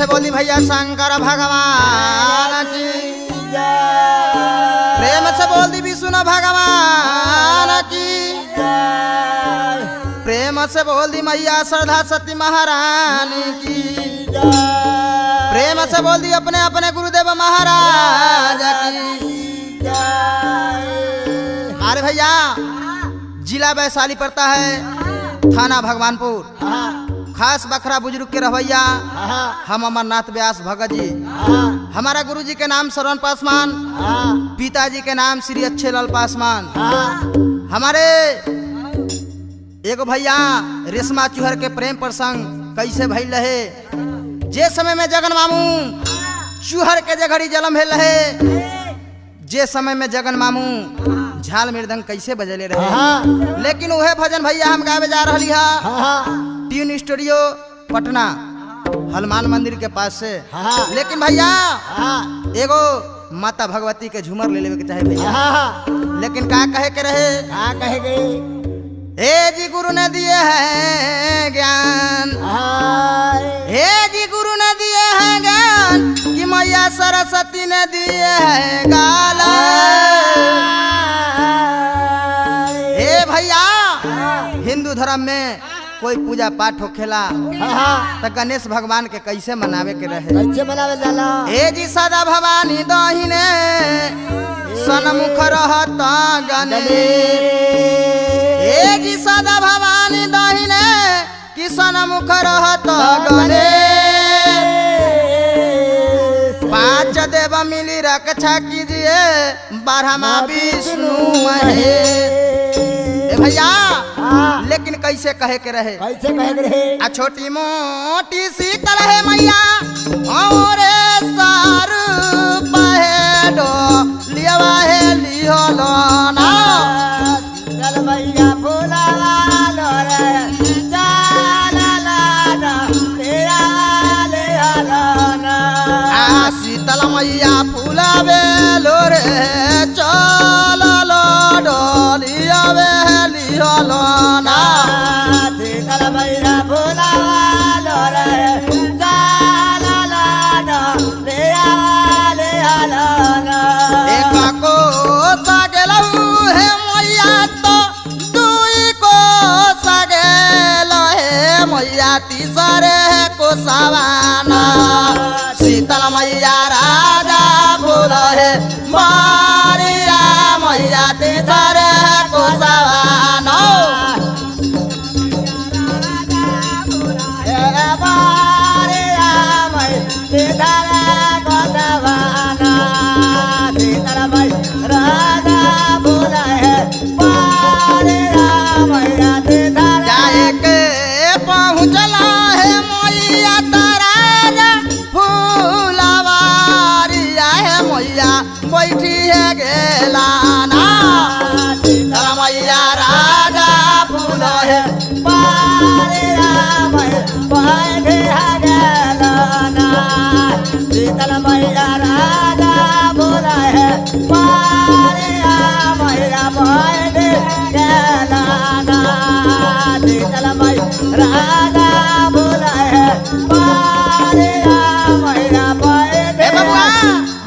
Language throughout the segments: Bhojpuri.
से बोली भैया शंकर भगवान की प्रेम से बोल दी विष्णु भगवान की प्रेम से बोल दी मैया श्रद्धा सती महारानी की प्रेम से बोल दी अपने अपने गुरुदेव महाराज की। अरे भैया जिला वैशाली पड़ता है, थाना भगवानपुर, खास बखरा बुजुर्ग के रवैया हम अमरनाथ व्यास भगत जी। हमारा गुरु जी के नाम श्रवण पासवान, पिताजी के नाम श्री अच्छे लाल पासवान। हमारे एगो भैया रेशमा चूहर के प्रेम प्रसंग कैसे भइल रहे, जे समय में जगन मामू चूहर के जघड़ी जलम भेल रहे, जे समय में जगन मामू झाल मृदंग कैसे बजले रहे। लेकिन वह भजन भैया हम गावे जा रही है ट्यून स्टूडियो पटना हनुमान मंदिर के पास से। लेकिन भैया एगो माता भगवती के झूमर ले लेवे के चाहे भैया, लेकिन का कहे के रहे, का कहे गए, हे जी गुरु ने दिए हैं ज्ञान, हे जी गुरु ने दिए हैं ज्ञान कि मैया सरस्वती ने दिए हैं गाला। हे भैया हिंदू धर्म में कोई पूजा पाठ होखेला तो गणेश भगवान के कैसे मनावे के रहे, कैसे मनावे जाला। हे जी सदा भवानी दहिने सन्मुख रहता गणेश, हे जी सदा भवानी दहिने कि सन्मुख रहता गणेश। पांच देव मिली रक्षा कीजिए बारहमा विष्णु महेश। भैया लेकिन कैसे कहे के रहे, कैसे कहे के रहे, आ छोटी मोटी शीतल है मैया और सार पहेडो लियावा है लियो लोना। चल मैया फूलावा लोरे जाला लाना तेरा ले आना। आ शीतल मैया फूलावे लोरे चल लोडो लियावे लियो लोना। चल मैया फूलावा लोरे जाला लाना तेरा ले आना। एक को सागेलहु है मैया तो दुई को सागेल है मैया तीसरे को सवाना। शीतल मैया राजा फूल है मारिया मैया तीसरे को सवाना। जाए के पहुँचला है मैया तारा फूलवारिया है मैया बैठी है गेलाना। मैया राजा फूल है मैया राजा बोला है पारिया मैया बैठे गेलाना। चल मैया राजा बोला है पारिया मैया बैठे।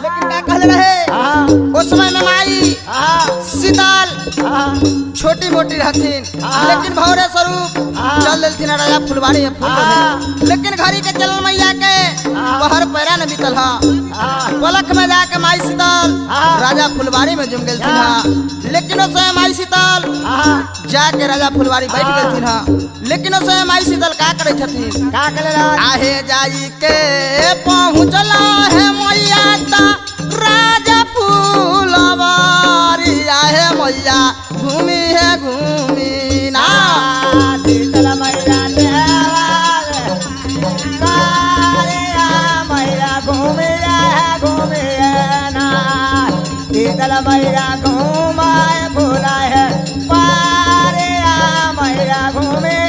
लेकिन क्या कहले रहे उस समय में माई शीतल छोटी मोटी रहथिन, लेकिन भौरे स्वरूप चल देलथिन राजा फुलवारी में फूल रहे। लेकिन घड़ी के चलल मैया के बहर पैरा न बीतल हा, पलक में जाके माई शीतल राजा फुलवारी में जुम गेलथिन हा। लेकिन उस समय माई शीतल जाके राजा फुलवारी बैठ गेलथिन हा। लेकिन उस समय माई शीतल का करे छथिन, का करे आहे जाई के पहुँचला है मैया ता राजा फुलवारी। आहे मैया घूमी है घूमी ना। चल मैया मैया घूमे ना। चल मैया घूमाए बोला है पारिया मैया घूमे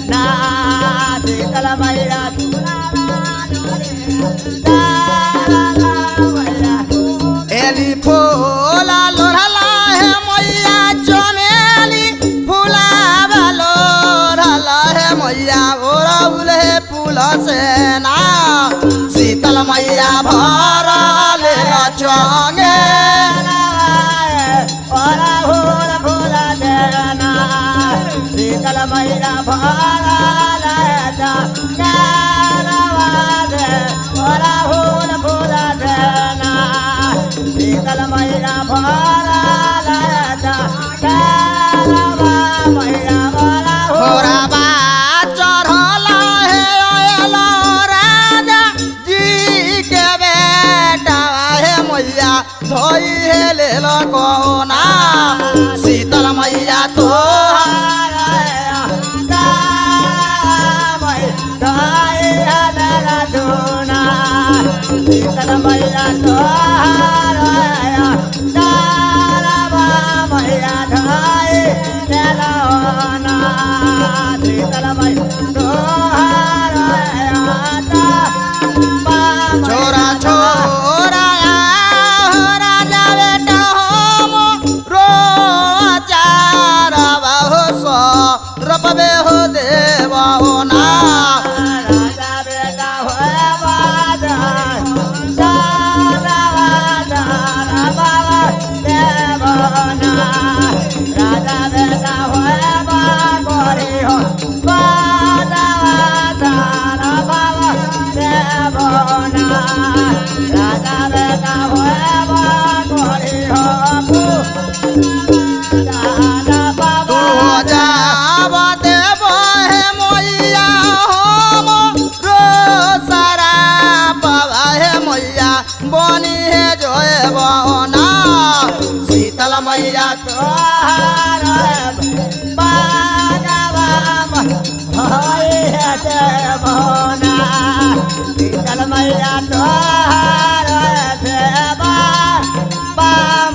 ना। चल मैया एली फूला लोढ़ला है मैया चमेली फूला लोढ़ला है मैया ओरा उले फूल से ना शीतल मैया भरल चंगे शीतल मैया भरल चंगे फूल देना शीतल मैया भरल मैया घोड़ाबा चढ़ल है अयलो राजा जी के बेटा है मैया धोई है ले लो कोना शीतल मैया तो शीतल मैया तो मैया धाई चलना शीतल मैया तो छोरा छोरा राजा बेटा हम रोचार हो सो रपबे हो देवा ना राजा बेटा हो राजा बेटा हो गोरी हो राजा बेटा हो गोरी हो तू जाब देव है मैया हम रोसारा पावा है मैया बनी है जोएब ना शीतल मैया तो शीतल मैया तो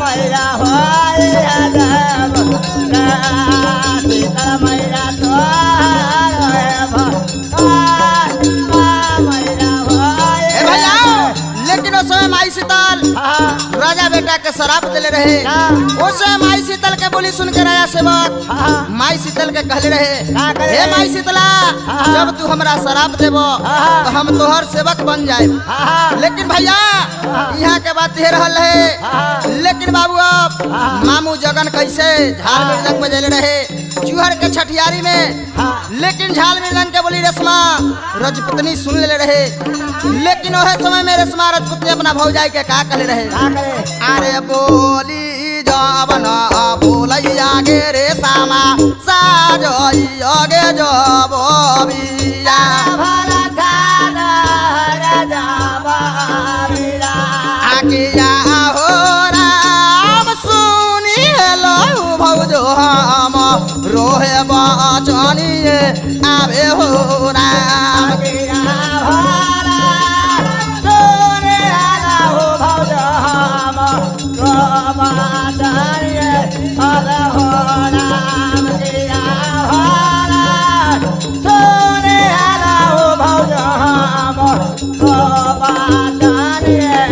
मैया हो शीतल मैया तो भैया लेकिन उस समय माई शीतल राजा बेटा के शराब दिले रहे उस समय माई शीतल के बोली सुन के राजा सेवक माई शीतल के कहले रहे हे माई शीतला जब तू हमरा शराब देबो तो हम तोहर सेवक बन जाए लेकिन भैया यहाँ के बात ये रहल है लेकिन बाबू अब मामू जगन कैसे झाल मृदंग बजेले रहे चूहर के छठियारी में लेकिन झाल मृदंग के बोली रेशमा रजपुतनी सुन ले रहे लेकिन वह समय में रेशमा रजपुतनी अपना भौजाई के का कहले रहे अरे बोली जवन बोलैया गे रे सामा साजइया गे जबबिया आकिया हो राम सुनी लो भौजो हम रोहे बचनिए आवे हो राम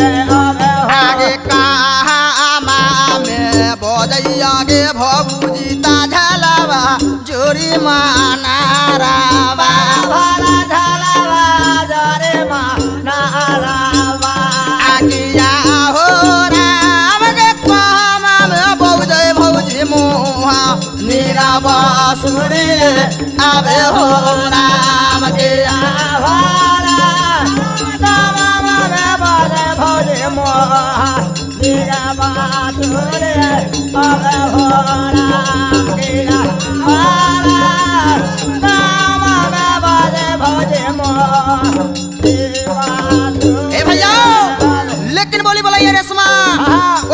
आगे कहामा में बजैया गे भौजी ता झलवा जोरी मानारावा आगिया हो राम गे कहामा में बजै भौजी मुहा नीरा बासुरी आवे हो राम के भैया लेकिन बोली बोला रेशमा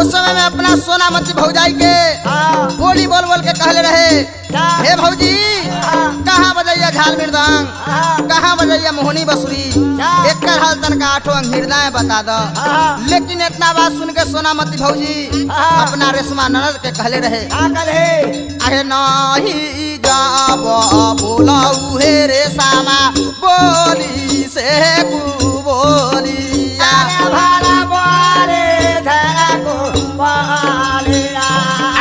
उस समय में अपना सोना मच्छी भौजाई के बोली बोल बोल के कहले रहे हे भौजी कहाँ बजैया झाल मृदंग कहाँ बजैया मोहनी बसुरी एक हाल तन का आठों अंग हृदय बता दो लेकिन इतना बात सुन के सोनामती भौजी अपना रेशमा ननद के कहले रहे अरे नहीं जाब बोलाऊ हे रे सामा बोली से कु बोलिया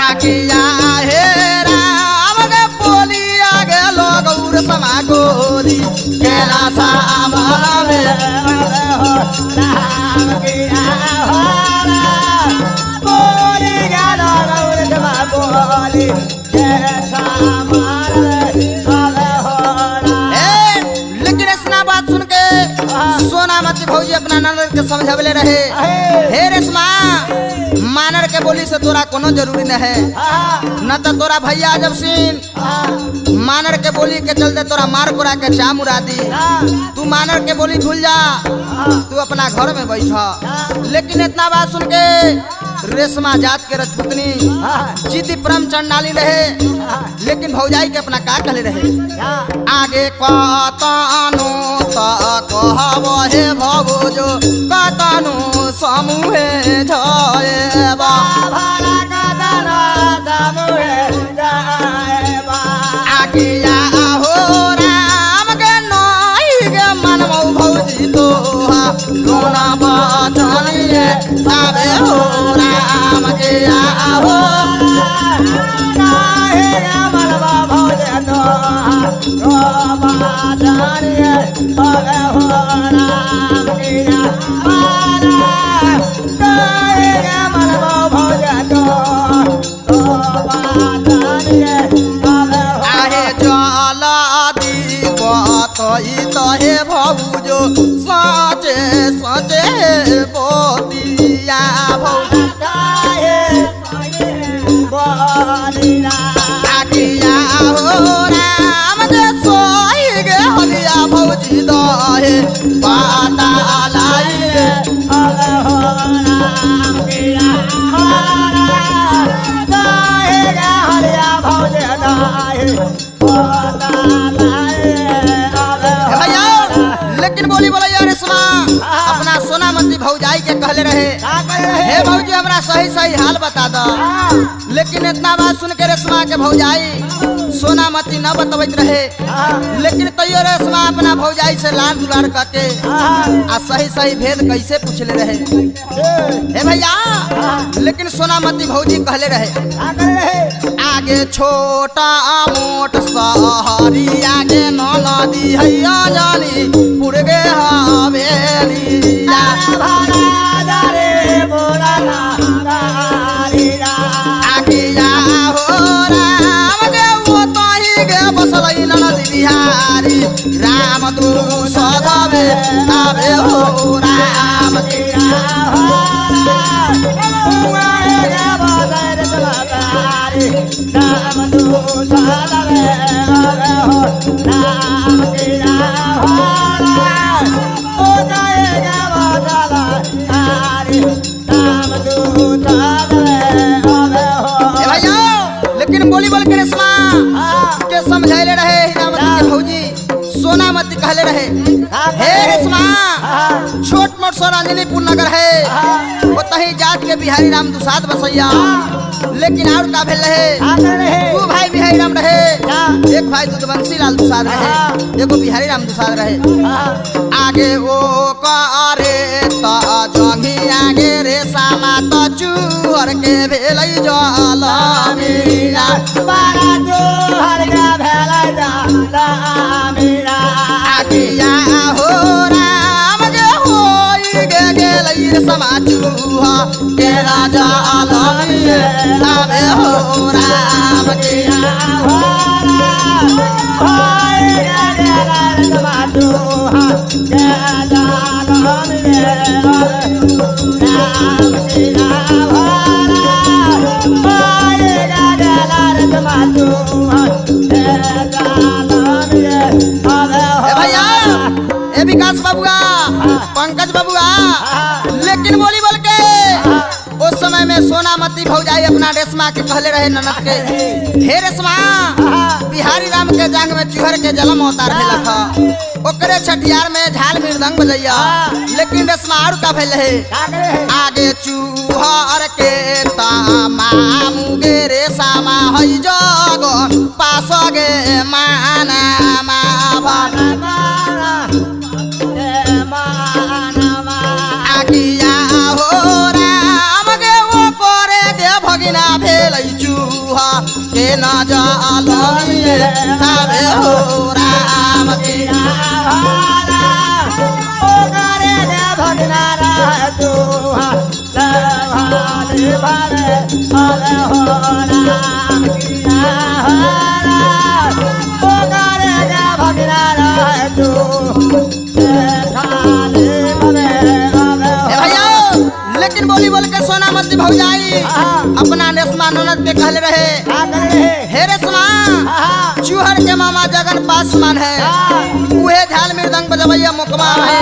आकिया हे राम गे बोलिया गे लोगौर समा गोलिया के ना सामन में राम किया हो बोली गाना गौर जमा बोली जैसा लेकिन इतना बात सुन के सोनामती भौजी अपना ननद के समझावले रहे हे रेशमा मानर के बोली से तोरा कोनो जरूरी न है न तो तोरा भैया जब सिंह मानर के बोली के चलते तोरा मार कोरा के चाम उड़ा दी तू मानर के बोली भूल जा तू अपना घर में बैठ लेकिन इतना बात सुन के रेशमा जात के रजपुतनी जिद्दी परम चंडाली रहे लेकिन भौजाई के अपना का कहले रहे आगे कतानो कहब हे भौजो कतानो समूहे जयबा आगिया हो राम के नई के मनमौ भौजी तो रोना बचनिए आवे हो राम के हो आहे जला दी तहे भौजो सचे सचे बोतिया भौजा आगिया हो राम के सोई गे हलिया भौजी दहे बाता लाइए भैया लेकिन बोली बोला यार रेशमा अपना सोनामती भौजाई के कहले रहे हे भौजी हमरा सही सही हाल बता दो लेकिन इतना बात सुन के रेशमा के भौजाई सोनामती न बतबैत रहे लेकिन तैयो रेशमा अपना भौजाई से लाड़ दुलार करके आ सही सही भेद कैसे पूछले रहे हे भैया लेकिन सोनामती भौजी कहले रहे आगे छोटा मोट सहरी आगे नदी हैया जानी पुरगे हवेली आगिया हो राम गे वो तही गे बसलै नदी बिहारी राम तू सदावे आवे हो राम लेकिन बोली बोल के रेशमा के समझाइले रहे हीरामती के भौजी सोनामती कहले रहे हे रेशमा छोट मोट सोरांजनीपुर नगर है वो तही जात के बिहारी राम दुसाद बसैया लेकिन और का भेल रहे दू भाई बिहारी राम रहे एक भाई दुधवंशी लाल दुसाद रहे एगो बिहारी राम दुसाद रहे आगे वो करे त जंगी आगे रेशमा त चूहर के भेलै जलमीरा आगिया हो राम गे होई गे गेलै रेशमा चूहा के राजा आलमी आवे हो राम भैया ए विकास बाबुआ पंकज बाबुआ लेकिन बोली बोल के उस समय में सोनामती भौजाई अपना रेशमा के कहले रहे ननद के हे रेशमा बिहारी राम के जंग में चूहर के जलम अवतार भेलक ओकरे छठियार में झाल मृदंग बजैया लेकिन रेशमा और का भेल है आगे चूहर के तमामू गे रेशमा हई जग पास गे माना आगिया हो राम गे वो करे गे भगिना भेलै चूहा के न जालमिए आवे हो राम राम के लेकिन बोली बोल के सोना मत भौजाई अपना रेशमा ननद के कहले रहे हे रेशमा चूहर के मामा जगन पासमान है उहे झाल मृदंग बजवैया मुकमा है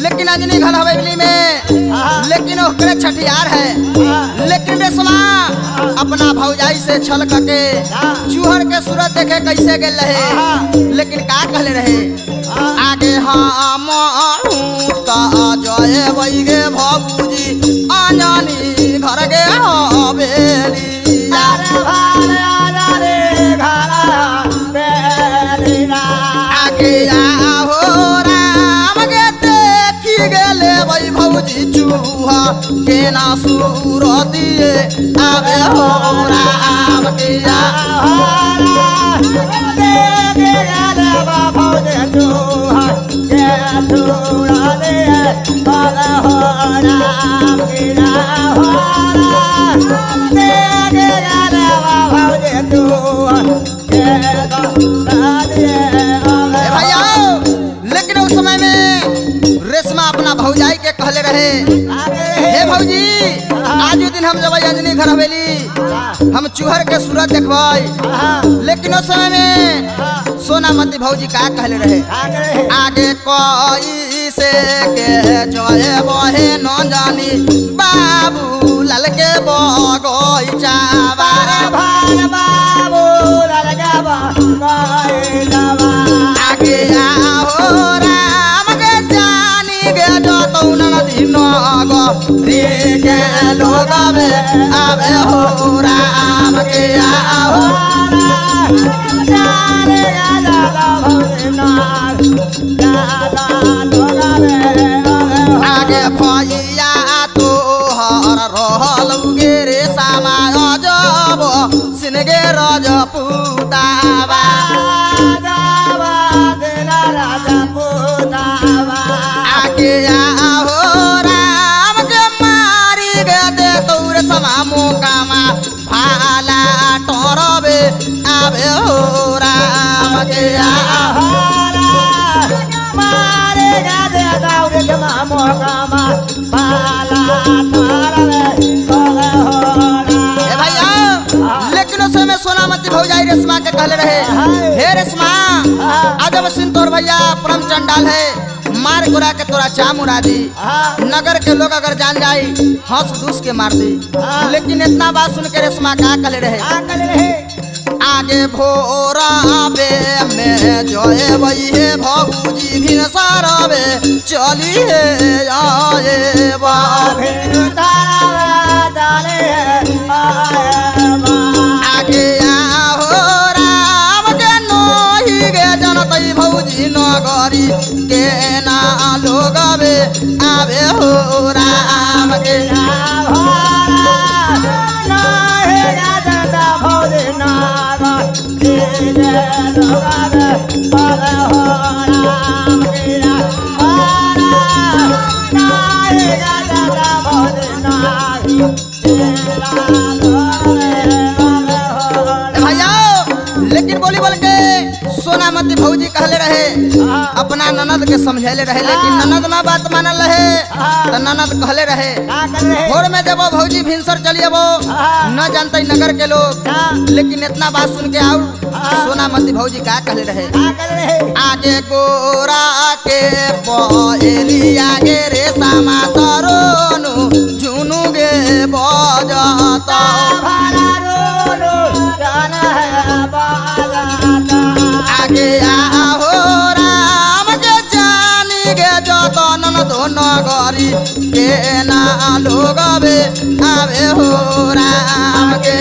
लेकिन अजनी घर हवेली में लेकिन ओकरे छठियार है लेकिन रेशमा अपना भौजाई से छल करके चूहर के सूरत देखे कैसे गेल रहे लेकिन का कहले रहे आगे हम जय बैगे भौजी आनी घर गे हवेली आगे हो राम गे देखी गेले वही भौजी चूहा के ना सूरतिए आगे हो राम के लेकिन उस समय में रेशमा अपना भौजाई के कहले रहे हे भौजी आज दिन हम जब अंजनी घर हवेली हम चूहर के सूरत देखबै लेकिन उस समय में सोना मती भौजी का कहले रहे आगे कोई से के जोए बहे न जानी बाबू लाल के बगैचा बार बाबू लाल के बगैचा आगे हो राम के जानी गे जो तो नदी नग रे के लोग आवे हो राम के हो आगे भैया तो हर रहल गे रे सामा जब सिनगे रजपूतावा आगे हो राम के मारी गे दे तौर समा मोकामा भाला टरबे आवे हो राम के लेकिन उस समय सोनामती भौजाई रेशमा के कहले रहे हे रेशमा अजब सिंह तोर भैया परम चंडाल है मार गुरा के तोरा चाम उड़ा दी नगर के लोग अगर जान जाए हंस दूस के मार दी लेकिन इतना बात सुन के रेशमा का कहले रहे आगे भोरा बे में जोए वही है भौजी भी सारबे चलिए आए आगे हो राम के नही गे जनतई भौजी नगरी के ना लोग आवे हो राम के लेकिन बोली बोल के सोनामती भौजी कहले रहे अपना ननद के समझेले रहे लेकिन ननद ना बात मानल रहे तो ननद कहले रहे भोर में जब भौजी भिनसर चलिए वो न जानते नगर के लोग लेकिन इतना बात सुन के आओ सोनामती भौजी का कहले रहे आगे गोरा के पहेली आगे रे सामा तरोनु झुनु गे बजता आगे हो राम के जानी गे जो तो ननदो नगरी के ना लोग आवे हो राम के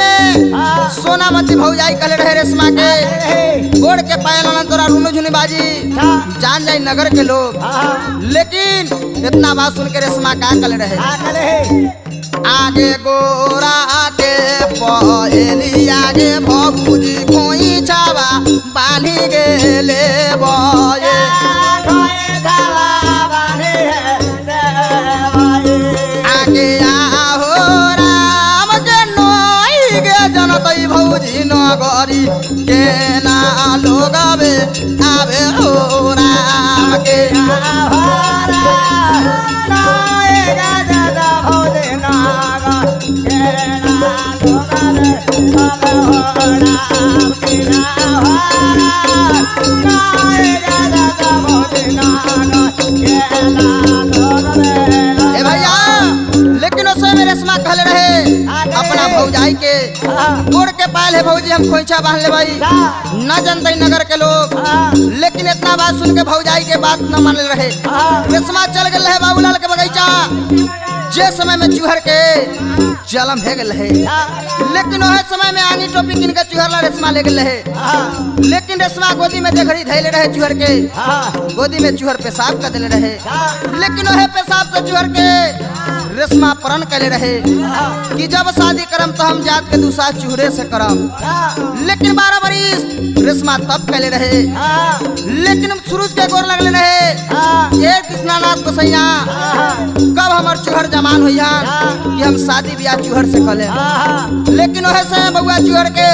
में सोनामती भौजाई कहले रहे रेशमा के गोड़ के पायल न तोरा रूनु झुनी बाजी जान जाई नगर के लोग। लेकिन इतना बात सुन के रेशमा का कहले रहे आगे गोरा के पहेली आगे भौजी खोई छावा बांधी गेले बये आगे आहो राम के नोई गे जनतई भौजी नगरी के ना लोग आवे हो राम के लेकिन उस समय रेशमा कहले रहे अपना भौजाई के गोड़ के पायल है भौजी हम खोइछा बांध ले भाई न जनतई नगर के लोग। लेकिन इतना बात सुन के भौजाई के बात न मान रहे रेशमा चल गए रहे बाबूलाल के बगीचा जे समय में चूहर के जलम है गल है। लेकिन वह समय में आनी टोपी किन के चूहर ला रेशमा ले गल है। लेकिन रेशमा गोदी में देखड़ी धैले रहे चूहर के गोदी में चूहर पेशाब कर दिले रहे। लेकिन वह पेशाब से चूहर के रेशमा प्रण कैले रहे कि जब शादी करम तो हम जात के दूसरा चूहरे से करम। लेकिन 12 बरिस रेशमा तब कैले रहे। लेकिन सूरज के गोर लगले रहे ये कृष्णानाथ गोसैया कब हमार चूहर जमान हुई कि हम शादी ब्याह चूहर से कले। लेकिन वह समय बउआ चूहर के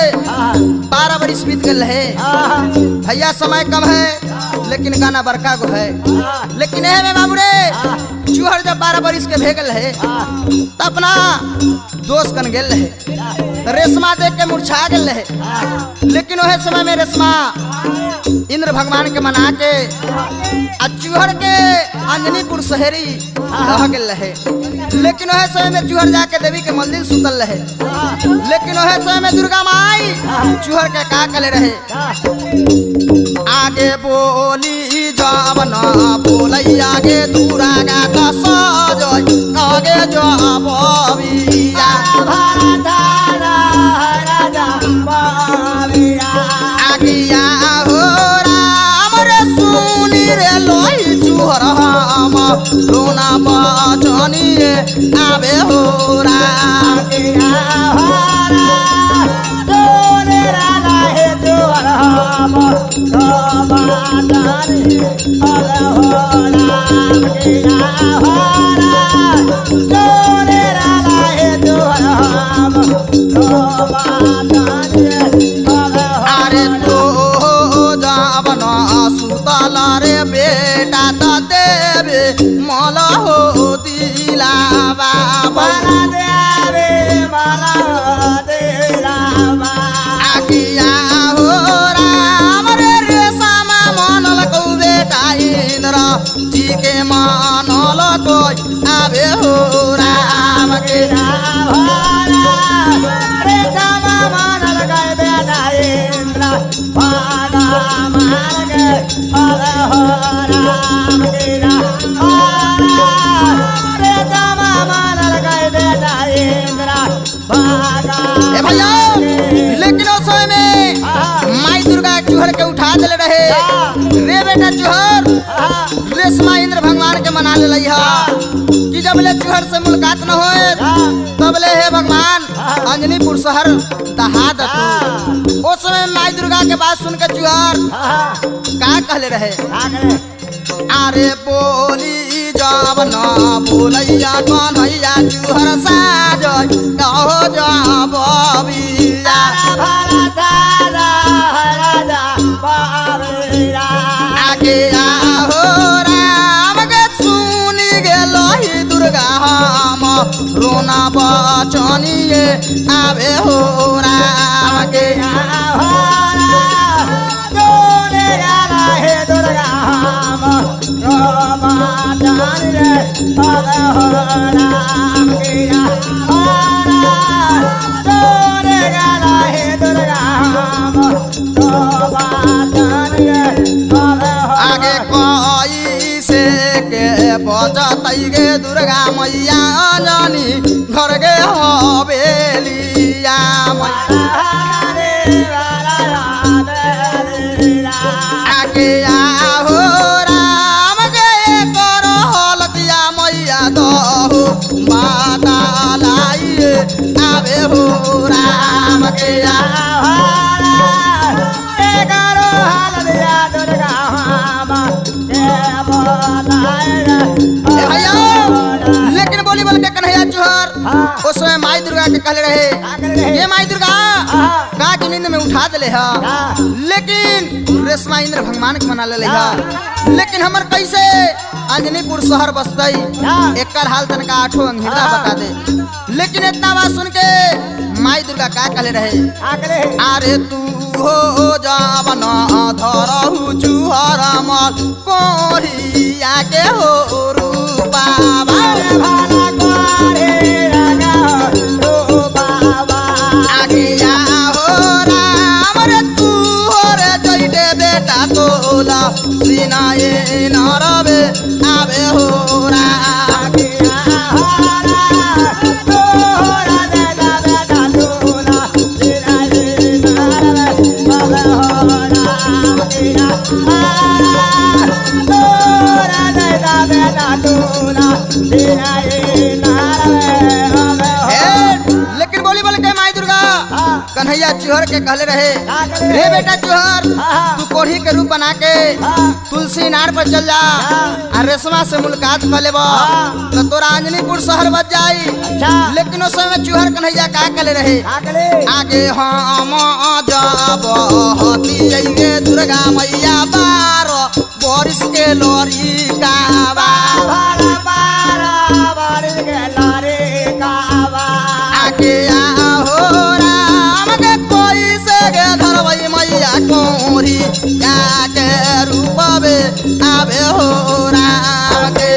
12 बरिस बीत गए है। भैया समय कम है लेकिन गाना बड़का गो है। लेकिन एहे में बाबू रे चूहर जब 12 बरिस के भेगल है तब अपना दोस्त कन गेल है रेशमा देख के मुरझा गेल है। लेकिन वह समय में रेशमा इंद्र भगवान के मना के चूहर के अंजनीपुर शहरी रह गेल है। लेकिन वह समय में चूहर जाके देवी के मंदिर सुतल रहे। लेकिन वह समय में दुर्गा माई चूहर के का कले रहे आगे बोली जब न बोलई आगे दूरा गा तो सजय आगे जब आगिया हो राम रे सुनी रे लोई चूहर हम रोना बचनिए आवे हो राम अरे तो जावन सुतल रे बेटा तो देवे मल हो दिला बाबा आगिया हो राम रे रेशमा मनल कौ बेटा इंद्र जी के मनल तो आवे हो राम के भैया। लेकिन उस समय में माई दुर्गा चूहर के उठा दिले रहे रे बेटा चूहर रेशमा इंद्र भगवान के मना ले कि जब ले चूहर से मुलाकात न होए तब ले हे भगवान अंजनीपुर शहर दहा दतू। उस समय माई दुर्गा के बात सुन के चूहर का कहले रहे अरे बोली जब न बोलैया कन्हैया चूहर साजय कहो जब आगे आहो राम के सुनी गेल दुर्गा हम रोना बचनिए आवे हो राम के आगे कोई से के बजतई गे दुर्गा मैया जानी घर गे हवेलिया आके आहो राम के करो हलतिया मैया दो माता लाइए आवे हो राम के भैया लेकिन बोली बोल के कन्हैया चुहर उस समय माई दुर्गा के कहले रहे ये माई दुर्गा का की नींद में उठा दिले हा लेकिन रेशमा इंद्र भगवान के मना ले हा लेकिन हमर कैसे अंजनीपुर शहर बसतई एकर हाल तनका आठों अंगिला बता दे लेकिन इतना बात सुन के माई दुर्गा का कहले रहे अरे तू हो जावन धरहु चुहर मल कोरिया के हो रूपा आगिया हो राम रे तू हो रे जइटे बेटा तोला सिनाए नरबे आवे हो राम लेकिन बोली बोल के माई दुर्गा कन्हैया चुहर के कहले रहे रे बेटा चुहर तू कोढ़ी के रूप बना के तुलसी नार पर चल जा और रेशमा से मुलाकात कर लेबा तो तोरा अंजनीपुर शहर बच जाई लेकिन उस समय चुहर कन्हैया का कहले रहे आगे हम जब हती जाइए दुर्गा मैया बार बोरिस के लोरी का आगे आहो राम के कोई से गे धरवई मैया कोरी के रूप आवे हो राम के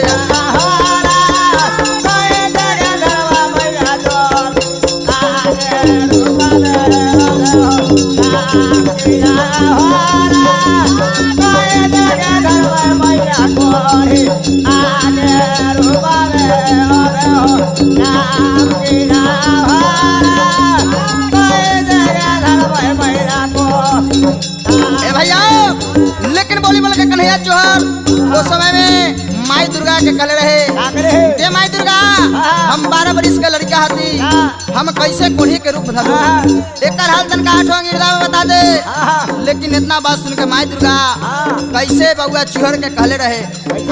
भैया लेकिन बोली बोल के कन्हैया चौहर उस समय में माई दुर्गा के कहले रहे ये माई दुर्गा हम 12 बरिस के लड़का हती हम कैसे कोढ़ी के रूप धरू एकर हाल तनका आठों अंगिला में बता दे लेकिन इतना बात सुन के माई दुर्गा कैसे बउआ चुहर के कहले रहे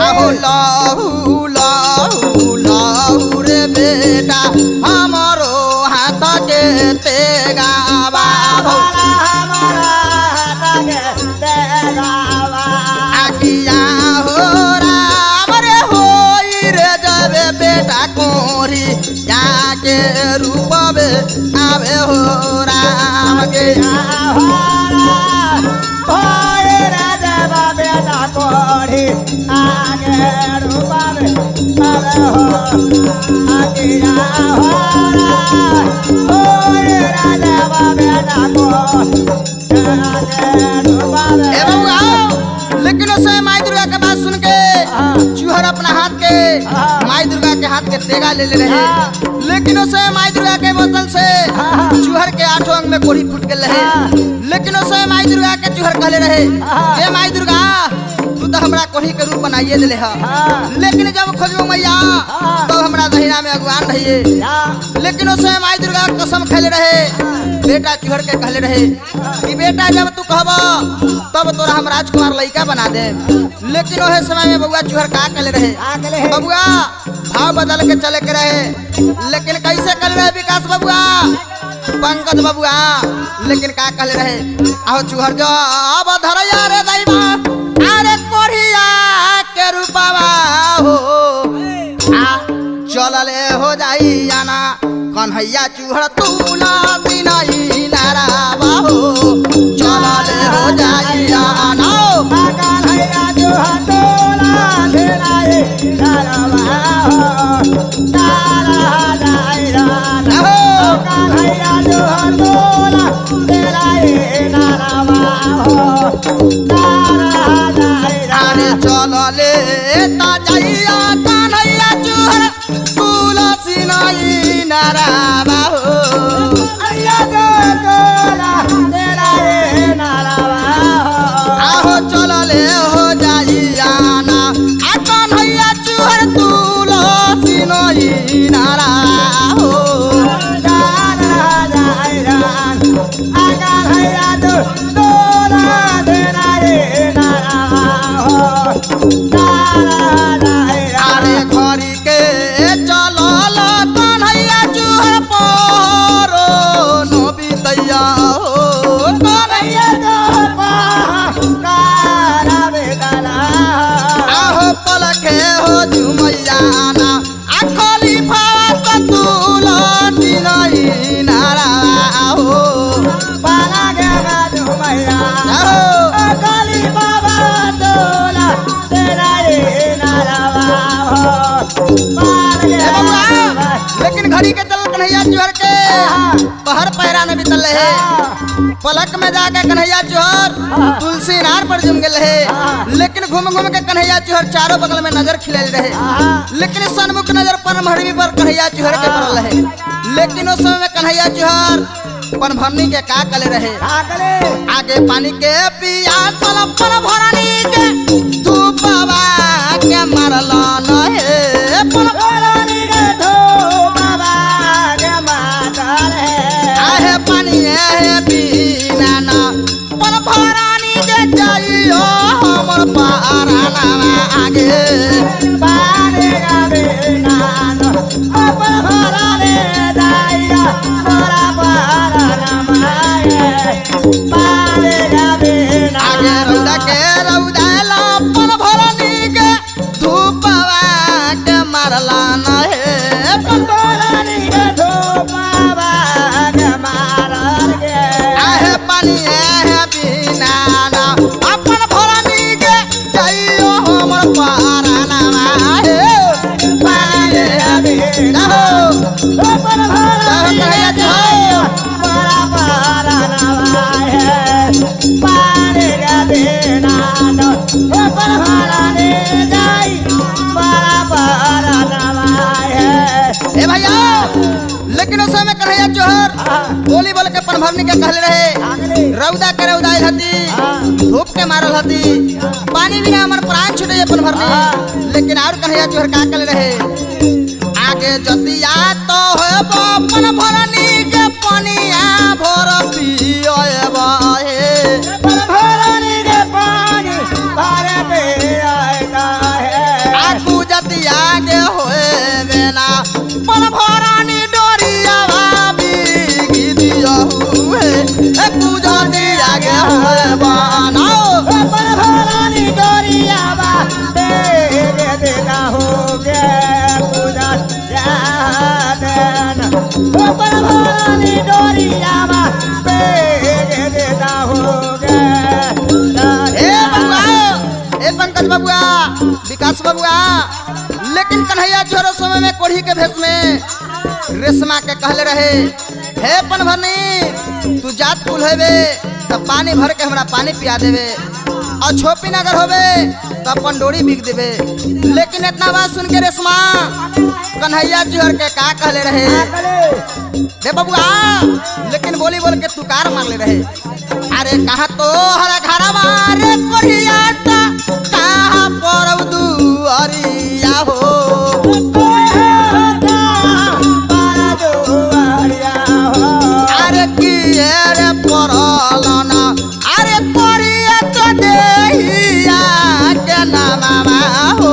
आहो लहू लहू लहू रे बेटा हमरो हाथ के तेगावा आगिया हो राम रे होई रे जबे बेटा कोरी जाके रूप आवे हो राम के लेकिन उस समय माई दुर्गा के बात सुन के चूहर अपना हाथ के माई दुर्गा के हाथ के तेगा ले रहे लेकिन उस समय माई दुर्गा के बोतल से चूहर के आठों अंग में कोढ़ी फूट गए रहे लेकिन उस समय माई दुर्गा के चूहर कहले रहे ये माई दुर्गा तू तो हमरा कोढ़ी के रूप बनाइए दिले है लेकिन जब खोजबो मैया तो हमरा दहिना में अगवान रहिए लेकिन उस समय माई दुर्गा कसम खेले रहे बेटा चूहर के कहले रहे कि बेटा जब तू कहबा तब तोरा हम राजकुमार लइका बना दे लेकिन ओहे समय में बउआ चूहर का कहले रहे बबुआ भाव बदल के चले के रहे लेकिन कैसे कर रहे विकास बबुआ पंकज बबुआ लेकिन का कहले रहे आओ चूहर जो अब धरया रे दैवा अरे कोढ़िया के रूपवा हो चलले हो जाई आना कन्हैया चूहर तुला सिनाई नारावा हो चलले हो जाई आना कन्हैया चूहर तुला सिनाई नारावा हो तारा जाई आना कन्हैया चूहर तुला सिनाई नारावा हो तारा जाई आना चलले ता जाइया कन्हैया चूहर तुला सिनाई नारावा हो कन्हैया चुहर के पहर पहरा में बितल रहे। पलक में जाके कन्हैया चुहर तुलसी नार पर जुम गए रहे। लेकिन घूम घूम के कन्हैया चुहर चारों बगल में नजर खिले रहे। लेकिन सन्मुख नजर पनभरनी पर कन्हैया चुहर के पड़ल रहे। लेकिन उस समय में कन्हैया चुहर पनभरनी के का कले रहे। आगे पानी के पियास पनभरनी के धूपवा के मरला नहे। पनभरनी के धूपवा के मारल है। आहे पानी है पीना ना पनभरनी के जाइयो हमर पाराना आगे। पानी का बिना न पनभरनी जाइयो मोरा पाराना माए। पानी का बिना आगे रौदा के रौदा ला पनभरनी के धूपवा के मरला नहे। पनभरनी के धूपवा के मारल गे। आहे पानी है बिना ना अपन भरनी के जाइयो हमर पाराना माहे। पानी है बिना हो पनभरनी के जाइयो मोरा पाराना माए। पानी का बिना न पनभरनी जाइयो मोरा पाराना माए। ए भैया लेकिन उस समय कन्हैया चोहर बोली बोल के पनभरनी के कहले रहे। रौदा के रौदा हती धूप के मारल हती पानी बिना हमर प्राण छूटे पनभरनी। लेकिन और कन्हैया चोहर का कहले रहे। आगे जतिया तो होबो पनभरनी के पनिया भर पियबा हे। पनभरनी के पानी भर पियबा हे। आगू जतिया के होए बेना पनभरनी डोरियावा बिगी दिया हुए। आगू जतिया के होए बाना पनभरनी डोरियावा बिगी दिया होगे। पूजा जान पनभरनी डोरियावा बिगी दिया होगे। ए बबुआ ए पंकज बबुआ विकास बबुआ। लेकिन कन्हैया चोहर समय में कोढ़ी के भेष में रेशमा के कहले रहे। हे पनभरनी तू जात कुल होबे तब पानी भर के हमरा पानी पिया देवे और छोपी नगर होबे तब अपन डोरी बिक देवे। लेकिन इतना बात सुन के रेशमा कन्हैया चोहर के का कहले रहे। रे बबुआ लेकिन बोली बोल के तू कार मारले रहे। अरे कहा तो हरा घरवा रे कोढ़िया ता कहा परौ दुआरिया हो। अरे किए रे परलना अरे कोढ़िया तो देहिया के नामा हो।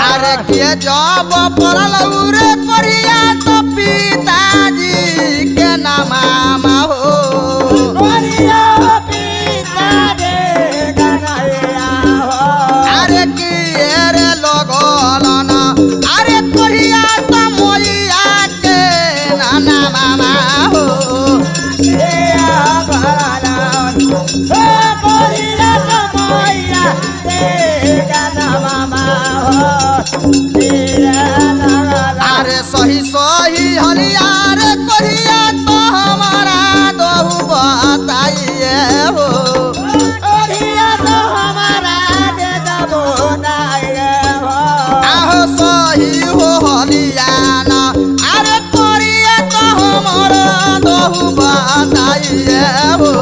अरे किए जब परलौ रे कोढ़िया तो पिताजी के नामा हो। अरे किए रे लगलना अरे कोढ़िया तो मोइया के नामा हो। अरे सही सही हलिया रे कोढ़िया तो हमारा दहु बताइए हो। आहो सही हो हलियाना अरे कोढ़िया तो हमारा दहु बताइए हो।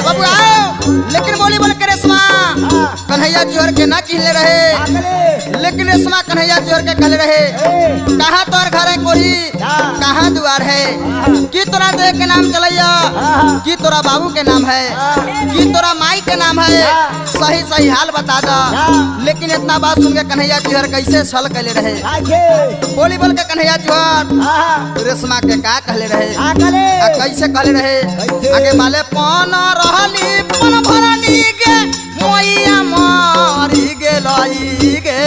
बबुआ लेकिन बोली बोल के रेशमा कन्हैया चोहर के ना चिन्हले रहे। लेकिन रेशमा कन्हैया चोहर के कहले रहे। कहाँ तोर घर है कोढ़ी कहाँ दुआर है कि तोरा देख के नाम चलैया कि तोरा बाबू के नाम है कि तोरा माई के नाम है, सही सही हाल बता दा। लेकिन इतना बात सुन के कन्हैया चुहर कैसे छल कैले रहे, बोली बोल के कन्हैया चुहर रेशमा के का कहले रहे, कैसे कहले रहे। आगे बाले पन रहली पन भरनी गे मोइया मारी गेलई गे,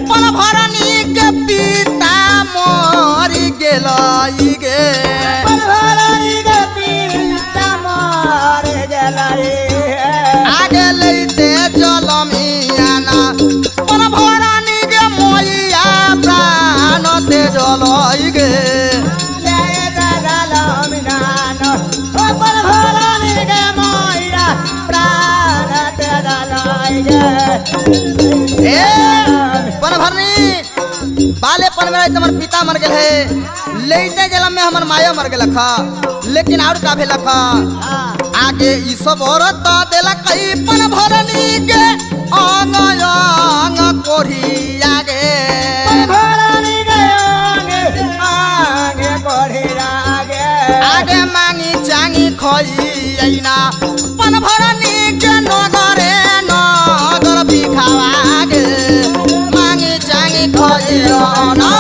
पन भरनी के पिता मारी गेलई गे, आगे लैते जलमियाना पन भरनी के मोइया प्राण ते जलई गे। बाले पन में तुम्हार पिता मर गए है, लेते जलम में हमार माया मर गए लखा। लेकिन और का भेल लखा आगे ई सब औरत देला कई पन भरनी के अंग अंग कोढ़ी आगे, आगे मांगी चांगी खोई ना पन भरनी के नगरे नगर बिखावा गे, मांगी चांगी खोई ना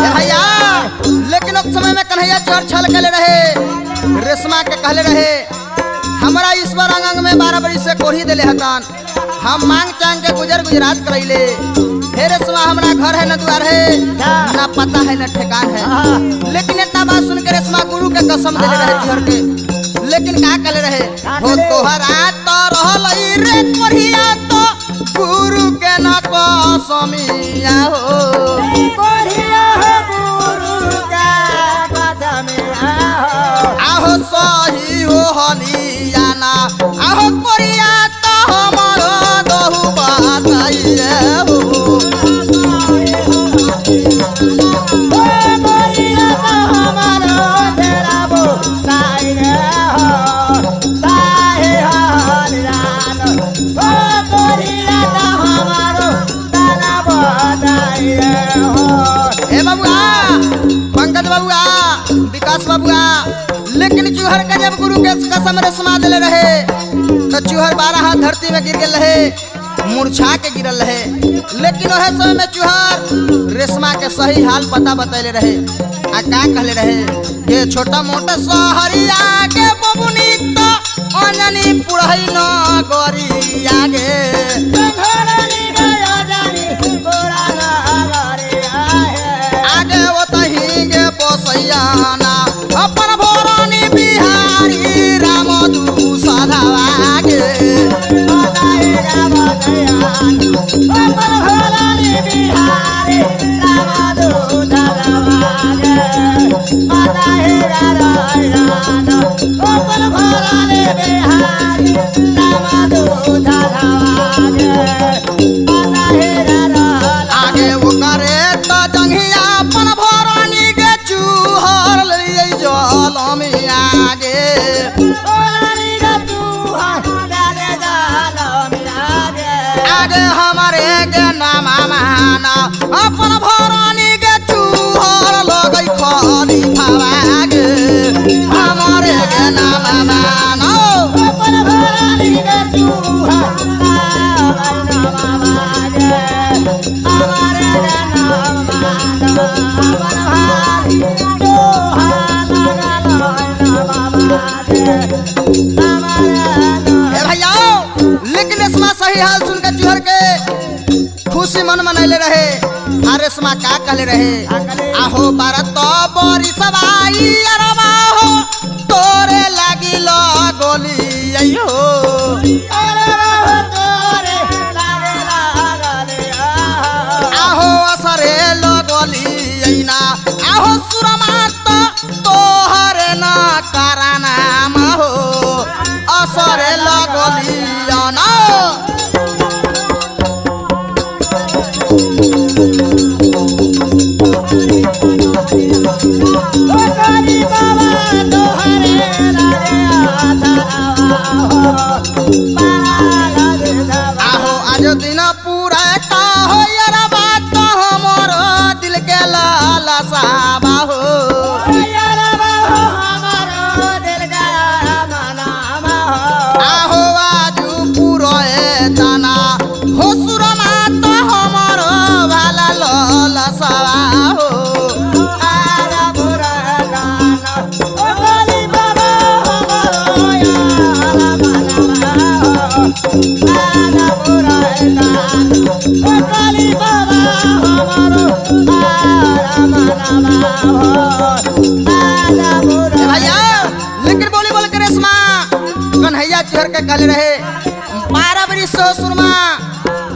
भैया। लेकिन उस समय में कन्हैया चोर छल कले रहे, रेशमा के कहले रहे हमारा ईश्वर अंग में 12 बरी से कोढ़ी दिले हतान, हम मांग चांग के गुजर गुजरात करैले। फिर रेशमा हमारा घर है न द्वार है ना पता है न ठेकान है। लेकिन इतना बात सुन के रेशमा गुरु के कसम दिले रहे चोर के। लेकिन का कहले रहे हो तोहरा तो रहलई रे कोढ़िया तो गुरु के न कसमिया हो, आहो सही हो हलियाना आहो कोरिया तो हमारो दहु बताइए हो, ए बबुआ पंकज बबुआ विकास बबुआ। लेकिन चूहर का जब गुरु के कसम रेशमा दिले रहे तो चूहर 12 हाथ धरती में गिर गए रहे, मूर्छा के गिरल रहे। लेकिन वह समय में चूहर रेशमा के सही हाल पता बतैले रहे। आ का कहले रहे ये छोटा मोटा सहरिया के बबुनी तो अननी पुरहई न गरी आगे, आगे वो तही गे बसैयाना अपन भोरानी बिहारी राम दू साधावा गे, आगे वो करे तो जंघिया अपन भोरानी गे चूहर लिए जलमिया गे, आगे हमारे के नाम माना अपन भोरानी के चूहर लगई खली खावा गे, हमारे के नाम माना भैया। लेकिन रेशमा सही हाल सुन के चूहर के खुशी मन मनैले रहे। आ रेशमा का कहले रहे आहो बारत तो बरी सवाई अरबा हो तोरे लागी लो गोली अयो, आहो असरे लो गोली ना आहो सुरमा तो तोहरे न कराना हो, असरे लो गोली ना ललसावा हो आहो आजू पुरोए तना हो सुरमा तो हमरो भाला ललसावा हो भैया लेकिन बोली बोल के रेशमा कन्हैया चढ़ के कल रहे 12 बरिस से सुरमा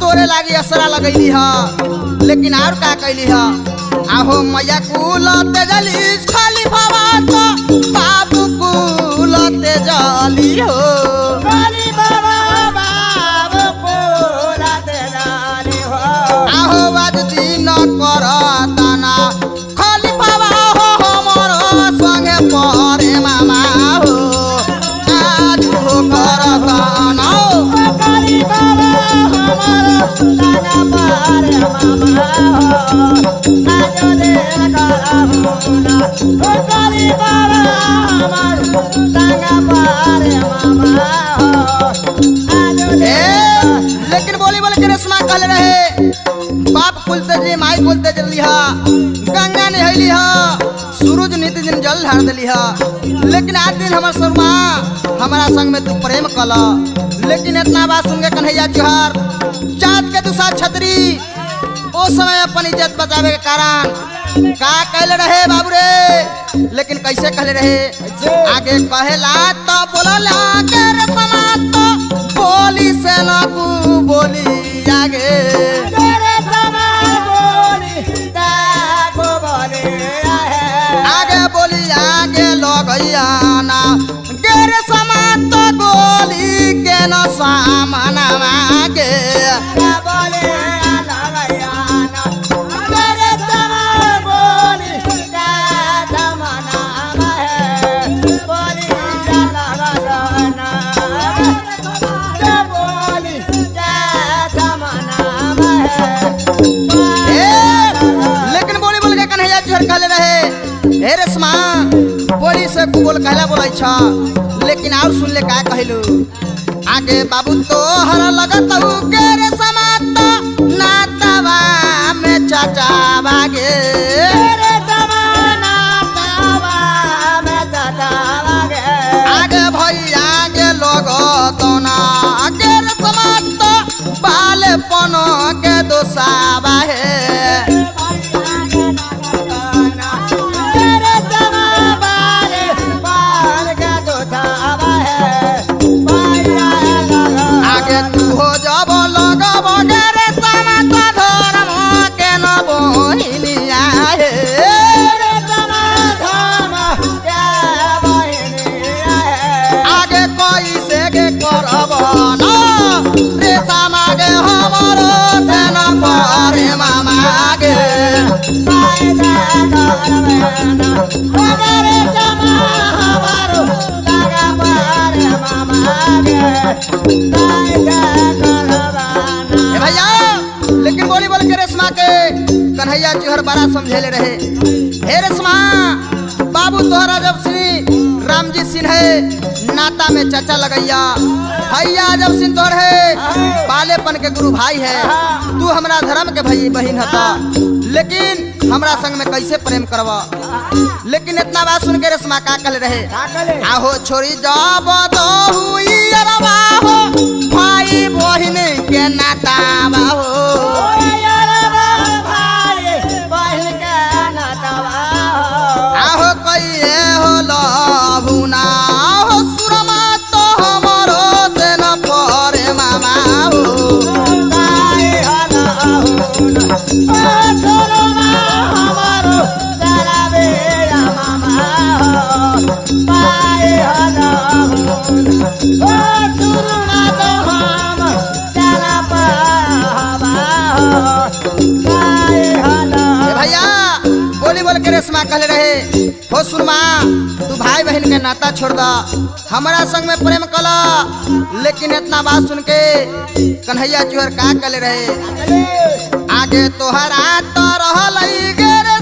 तोरे लागी असरा लगैली ह लेकिन और का कैली ह आहो मैया कुल तेजली खाली भावा तो बाबू कुल तेजली हो आहो आज दिन करताना खाली भावा हो हमरो संगे परे मामा हो आज हो करताना लेकिन बोली बोल के रेशमा कल रहे बाप कुलते जी माई कुलते जल्दी हा गंगा नहैली हा सूरज नित दिन जल ढार दिली हा लेकिन आज दिन हमार शर्मा हमारा संग में तू प्रेम कला लेकिन इतना बात सुन के कन्हैया जोहार जात के दूसरा छतरी ओ समय अपन इज्जत बचावे के कारण का कहले रहे बाबू रे लेकिन कैसे कहले रहे आगे कहेला तो बोलला के रे समातो बोली से ना कु बोली आगे आगे बोली आगे लगैया ना गेरे समातो बोली के न सामना आगे हे रेशमा बोली से बोल कहला बोलै छ लेकिन और सुन ले का कहलू आगे बाबू तो हर लगत हूँ के रेशमा तो नातावा में चाचा भागे आगे भैया आगे लोग तो ना आगे रेशमा तो बाले पनो के दोसावा है भैया लेकिन बोली बोल के रेशमा के कन्हैया जोहर बड़ा समझेले रहे हे रेशमा बाबू तोहरा जब श्री राम जी सिंह है नाता में चाचा लगैया भैया जब सिंह तोहर है बालेपन के गुरु भाई है तू हमरा धर्म के भाई बहन हता लेकिन हमरा संग में कैसे प्रेम करवा लेकिन इतना बात सुन के रेशमा का कहले रहे आहो छोरी जब दो हुई अरबा हो भाई बहन के नाता हो आहो कहिए हो लभुना हो सुरमा तो हमरो से न परे मामा हो रेशमा कहले रहे हो सुरमा तू भाई बहन के नाता छोड़ दा हमारा संग में प्रेम कला लेकिन इतना बात सुन के कन्हैया जोहर का कहले रहे आगे तोहरा तो रहल गे रे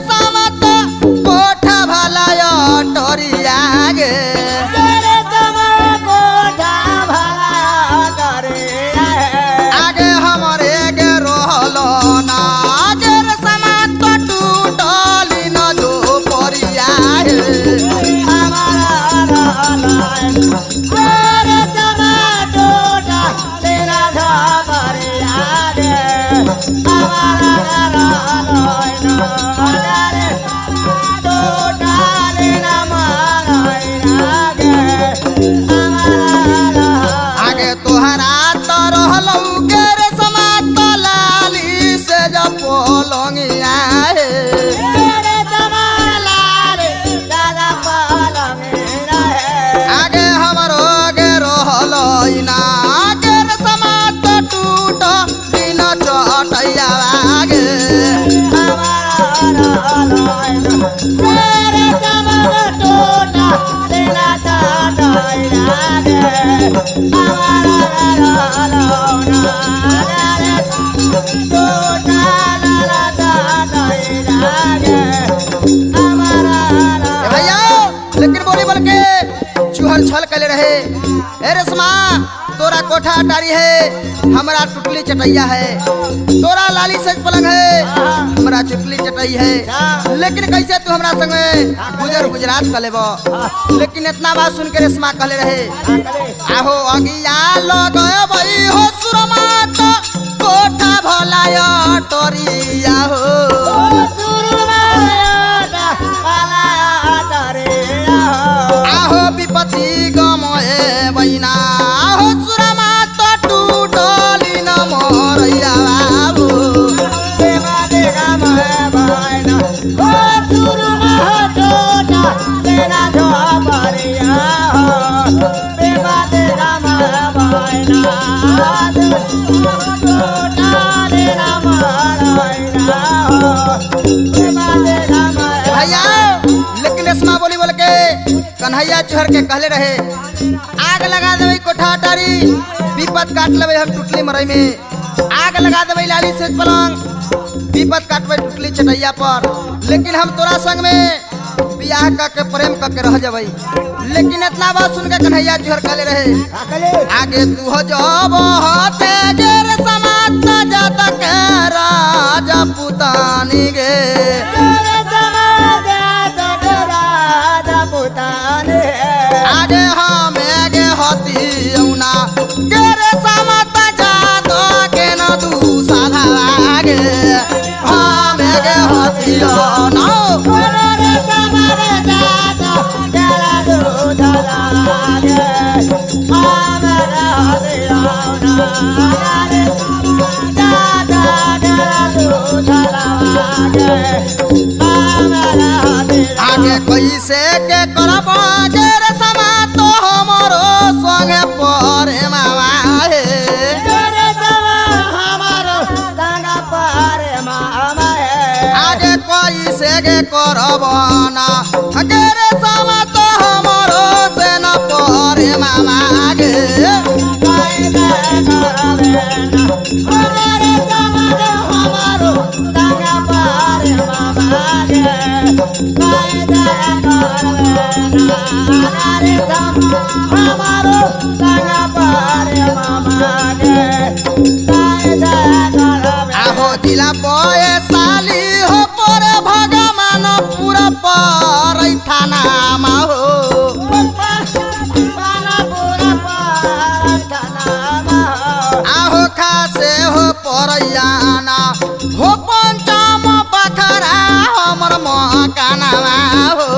तेरे चमक टूटा दिला ताई लागे हमारा लौना टूटा लाला ताई लागे हमारा भैया लेकिन बोली बोल के चूहर छल कले रहे। ए रेशमा तोरा कोठा अटारी है, हमारा टुकली चटैया है, तोरा लाली सज पलंग है, हमारा चुकली चटई है, लेकिन कैसे तू हमरा संगे गुजरात कर लेबो। लेकिन इतना बात सुन के रेशमा कहले रहे आहो अगिया लगय बई हो सुरमा तो कोठा भलाय टोरिया हो आहो विपत्ति गमए बहिना आहो सुरमा तो टूटली न मोरैया बाबू भैया लेकिन रेशमा बोली बोल के कन्हैया चुहर के कहले रहे आग लगा देवे कोठा अटारी विपत काट लेवे हम टुटली मरई में आग लगा देवे लाली से पलंग विपत काटवे टुटली चटैया पर। लेकिन हम तोरा संग में बियाह करके प्रेम करके रह जबई। लेकिन इतना बात सुन के कन्हैया चुहर कहले रहे आगे तू हो जब होते गेर समात जात के राजा पुतानी गे आगे हमें गे होती औना गेर समात जात के न तू साधा गे हमें गे होती औना आगे कैसे के करब गेर समा तो हमरो संगे परे मावा हे आगे कैसे के करब ना गेर समा तो हमरो से न परे मावा गे आहो दिला बय साली हो पर भगवान पूरा पर थाना मा हो आहो खासे हो परैयाना हो पंचम बखरा हमर मकाना हो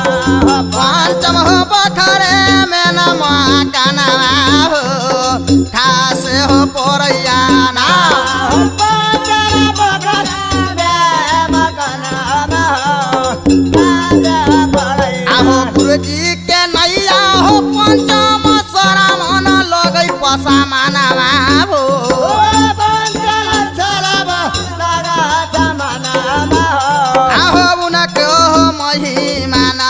पंचम हो बखरे में न मकाना हो खासे हो परैयाना आहो गुरुजी के नैया हो पंचम सरा मन लगै पसा माना हो आहो उनके हो महिमाना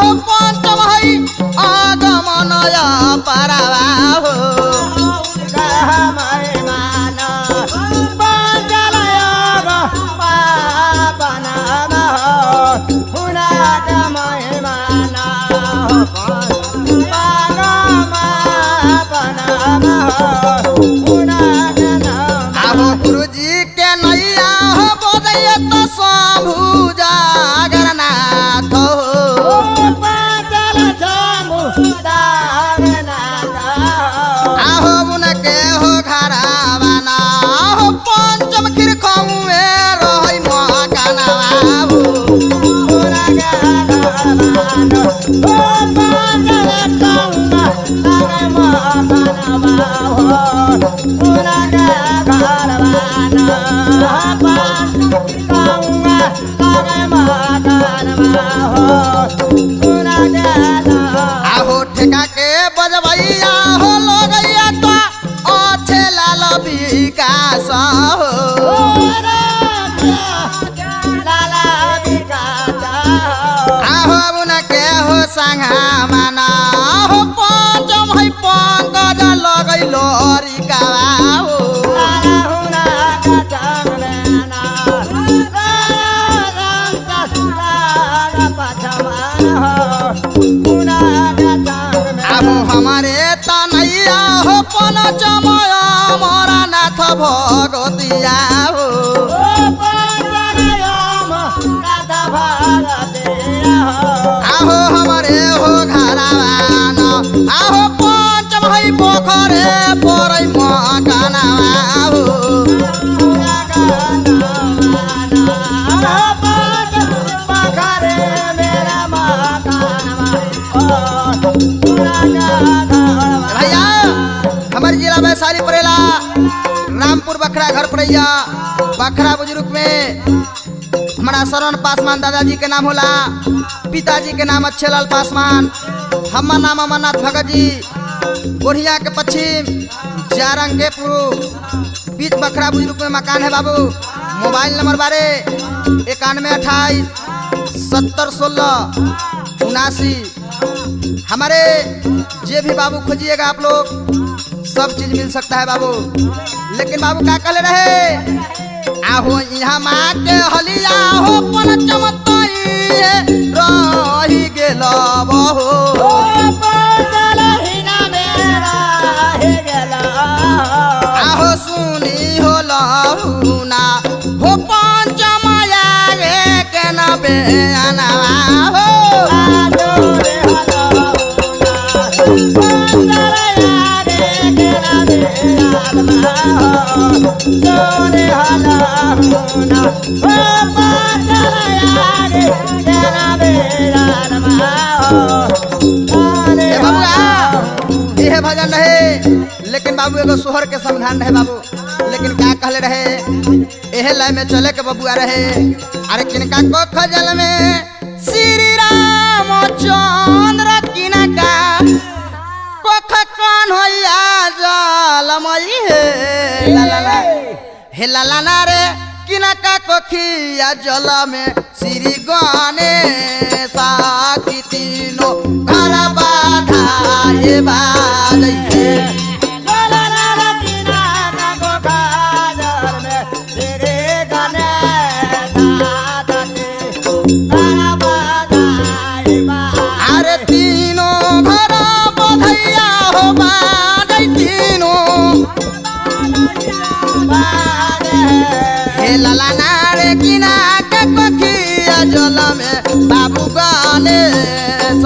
हो पंचम है आगमन परावा हो Una विकास हो आहो उनके हो संगा माना हो पंचम है पंकज लगैलो रिकावा हो अब हमारे तनैया हो पंचम अमरनाथ भगवतिया हो आहो हमारे हो घरावान आहो पंचम है पोखरे परै मकानवा हो भैया हमारे जिला वैशाली पड़ेला रामपुर बखरा घर पड़ैया बखरा बुजुर्ग में हमारा शरण पासवान दादाजी के नाम होला पिताजी के नाम अच्छेलाल पासवान हमार नाम अमरनाथ भगत जी गोढ़िया के पश्चिम जारंग के पूर्व बीच बखरा बुजुर्ग में मकान है बाबू मोबाइल नंबर 92 हमारे जे भी बाबू खोजिएगा आप लोग सब चीज मिल सकता है बाबू लेकिन बाबू क्या कहले रहे आहो यहाँ माँ के हलिया हो पंचम रही गेल बहो आहो सुनी हो लहुना हो पंचम आगे के न बेअनवा हो यह भजन रहे लेकिन बाबू एगो सोहर के समाधान रहे बाबू लेकिन क्या कहले रहे एहे लय में चले के बबुआ रहे अरे किनका को खजल में श्री रामचंद्र किनका कोख कान होया जलमई हे लाला ना रे किनका कोखिया जल में श्री गणेश की तीनों घर बाधाए बाजैहे अरे तीनों घर बधैया हो बाजै तीनों हे लाला ना रे किना के कोखिया जल में बाबू गणेश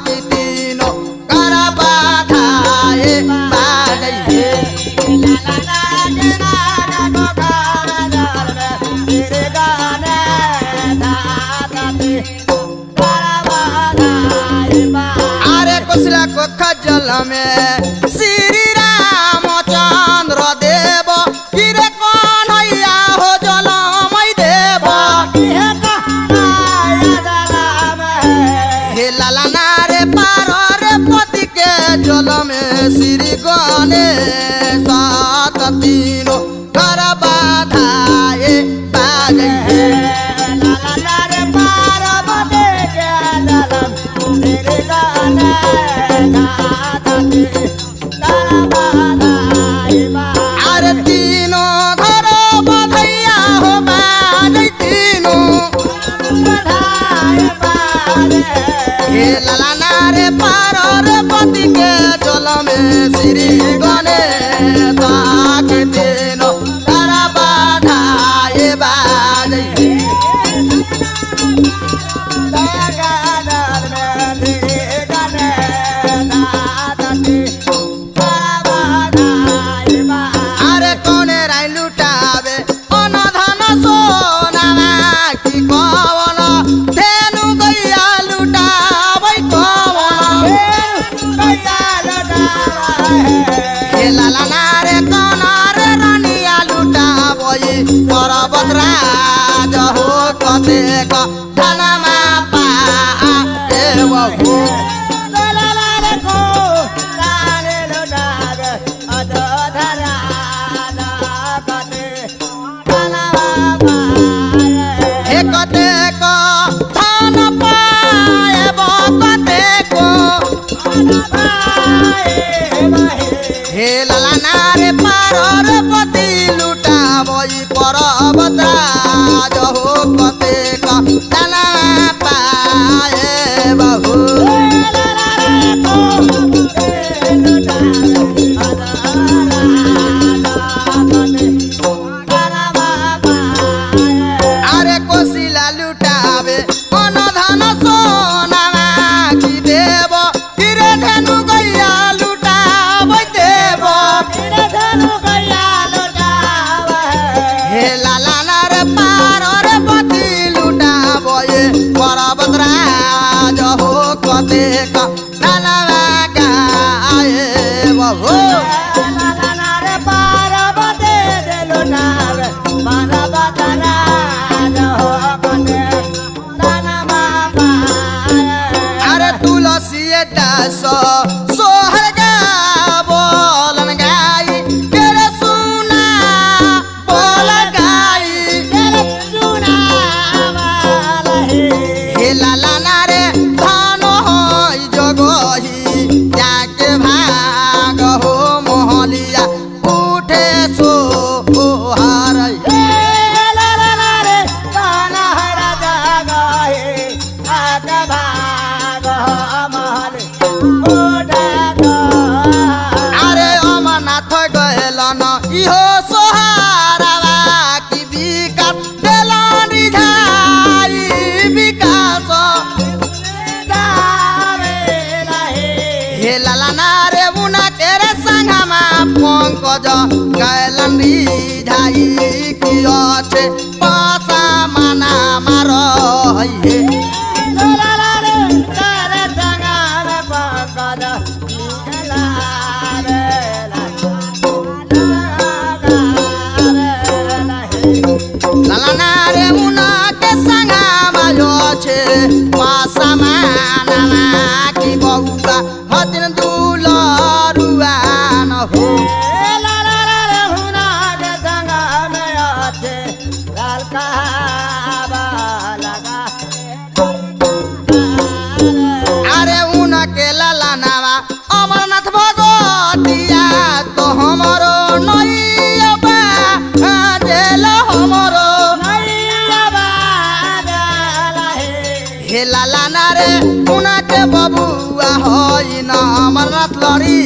की तीनों घर बाधाए बाजैहे अरे कोसला को खजल में श्री रामचंद्र देव गिरे कौन हैया हो जल मई देव हे लाला ना रे पार रे पति के जल में श्री गणेश तीनों घर बाधाए बाजैहे अरे तीनों घर बधैया हो बाजै तीनों हे लाला ना रे पार रे पति के जल में श्री गणेश के तीनों घर बाधाए बाजैहे अरे कौने राय लुटावे अनधन सोनावा की कवन धेनु गैया लुटावे कवन हे लाला ना रे कौन रे रानिया लुटावे पर्वत राज हो कते का धनमा पा देवहु अदो धरा परबतराज हो कते का तना पाए बहु अरे कोसिला लुटावे अनधन सोनामा की देव तिरे धनु गैया लुटावे देव हे लाला रे पार रे पति लुटावे परबतराज हो कते का तना गाए बहु अरे तुलसी दास सोहर गा बोलन गाई तेरे सुना बोल गाई हे लाला ना रे धान होई जगही जाके भाग हो मोहलिया उठे सो हार अरे अमरनाथ गहलन इहो सोहारावा की विकास देलन रिझाई विकास हे लाला ना रे उना तेरे संगमा पंकज गहलन रिझाई की अच्छे पासा माना मार हे लाला रे उना के संगा मायो छे पासा माना की बहुआ हतिन दुलरुआ न हो अरे उना के लाला नावा अमरनाथ भगवतिया तो हमरो नैया बा जेल हमरो हे लाला ना रे उना के बबुआ होई न अमरनाथ लड़ी